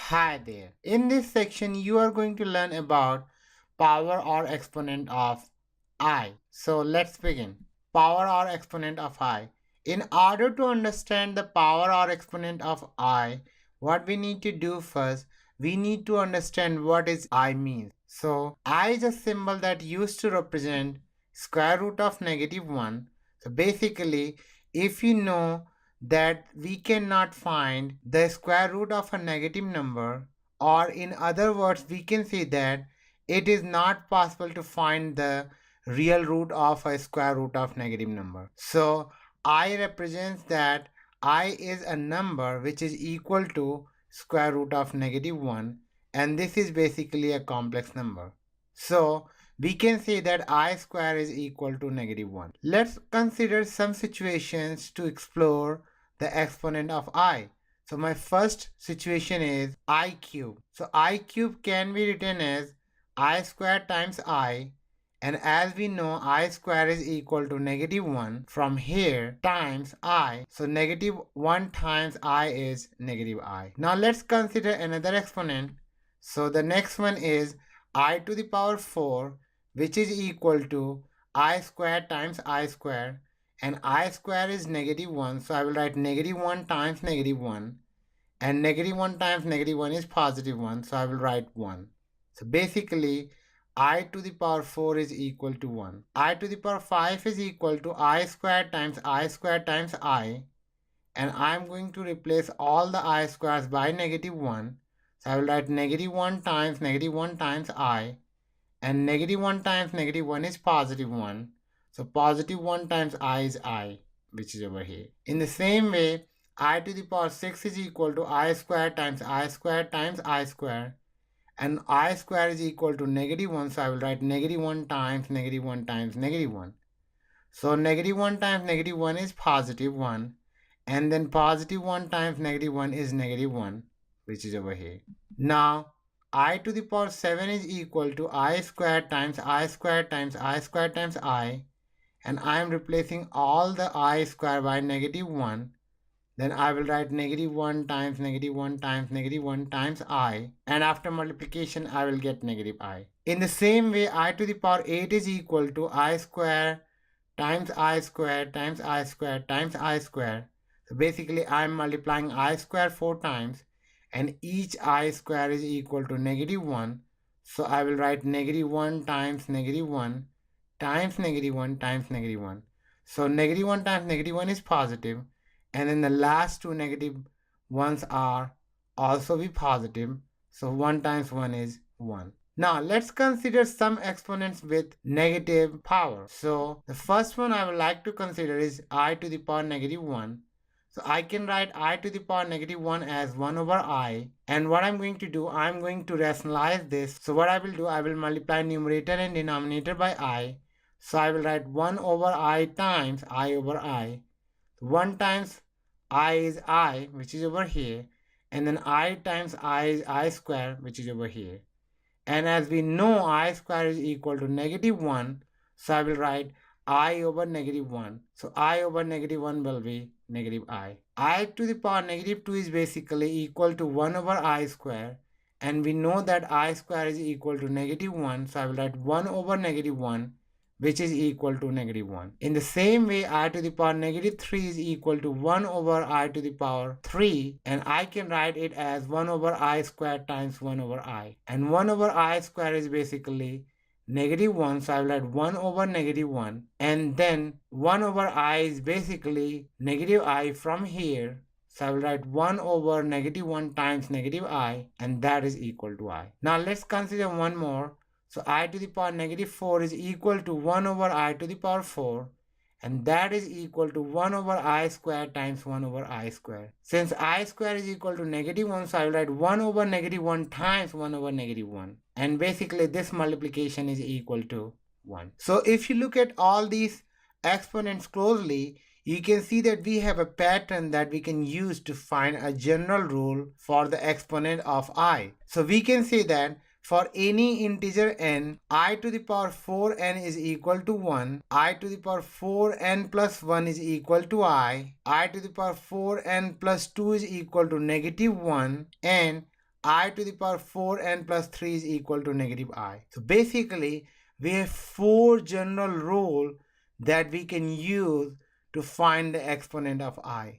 Hi there. In this section, you are going to learn about power or exponent of I. So let's begin. Power or exponent of I. In order to understand the power or exponent of I, what we need to do first, we need to understand what is I means. So I is a symbol that used to represent square root of -1. So basically, if you know that we cannot find the square root of a negative number, or in other words we can say that it is not possible to find the real root of a square root of negative number. So I represents that I is a number which is equal to square root of -1, and this is basically a complex number. So we can say that I square is equal to -1. Let's consider some situations to explore the exponent of I. So my first situation is I cube. So I cube can be written as I square times I, and as we know I square is equal to -1 from here times I. So -1 times I is -I. Now let's consider another exponent. So the next one is I to the power 4, which is equal to I square times I square, and I square is -1, so I will write -1 times -1, and -1 times -1 is +1, so I will write 1. So basically I to the power 4 is equal to 1. I to the power 5 is equal to I square times I, and I'm going to replace all the I squares by -1. So I will write -1 times -1 times I, and -1 times -1 is +1. So +1 times I is I, which is over here. In the same way, I to the power 6 is equal to I square times I square times I square, and I square is equal to -1, so I will write -1 times -1 times -1. So -1 times -1 is +1, and then +1 times -1 is -1, which is over here. Now I to the power 7 is equal to I square times I square times I square times I, and I am replacing all the I square by -1. Then I will write -1 times -1 times -1 times I, and after multiplication I will get -I. In the same way, I to the power 8 is equal to I square times I square times I square times I square. So basically I am multiplying I square 4 times, and each I square is equal to -1. So I will write -1 times -1 times -1 times -1. So -1 times -1 is positive, and then the last two negative ones are also be positive. So 1 times 1 is 1. Now let's consider some exponents with negative power. So the first one I would like to consider is I to the power -1. So I can write I to the power -1 as 1 over I. And what I'm going to do, I'm going to rationalize this. So what I will do, I will multiply numerator and denominator by I. So I will write 1 over I times I over I. 1 times I is I, which is over here. And then I times I is I square, which is over here. And as we know I square is equal to -1, so I will write I over -1. So I over -1 will be -I. I to the power -2 is basically equal to 1 over I square. And we know that I square is equal to -1, so I will write 1 over -1, which is equal to -1. In the same way, I to the power -3 is equal to 1 over I to the power 3, and I can write it as 1 over I square times 1 over I. And 1 over I square is basically -1, so I will write 1 over -1, and then 1 over I is basically -I from here. So I will write 1 over -1 times -I, and that is equal to I. Now let's consider one more. So I to the power -4 is equal to 1 over I to the power 4, and that is equal to 1 over I square times 1 over I square. Since I square is equal to -1, so I will write 1 over -1 times 1 over -1, and basically this multiplication is equal to 1. So if you look at all these exponents closely, you can see that we have a pattern that we can use to find a general rule for the exponent of I. So we can say that for any integer n, I to the power 4n is equal to 1, I to the power 4n plus 1 is equal to I to the power 4n plus 2 is equal to -1, and I to the power 4n plus 3 is equal to negative I. So basically, we have 4 general rules that we can use to find the exponent of I.